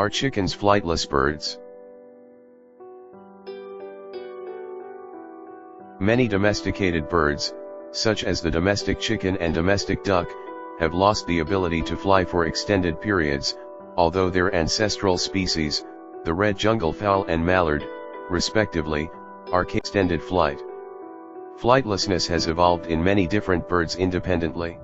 Are chickens flightless birds? Many domesticated birds, such as the domestic chicken and domestic duck, have lost the ability to fly for extended periods, although their ancestral species, the red jungle fowl and mallard, respectively, are capable of extended flight. Flightlessness has evolved in many different birds independently.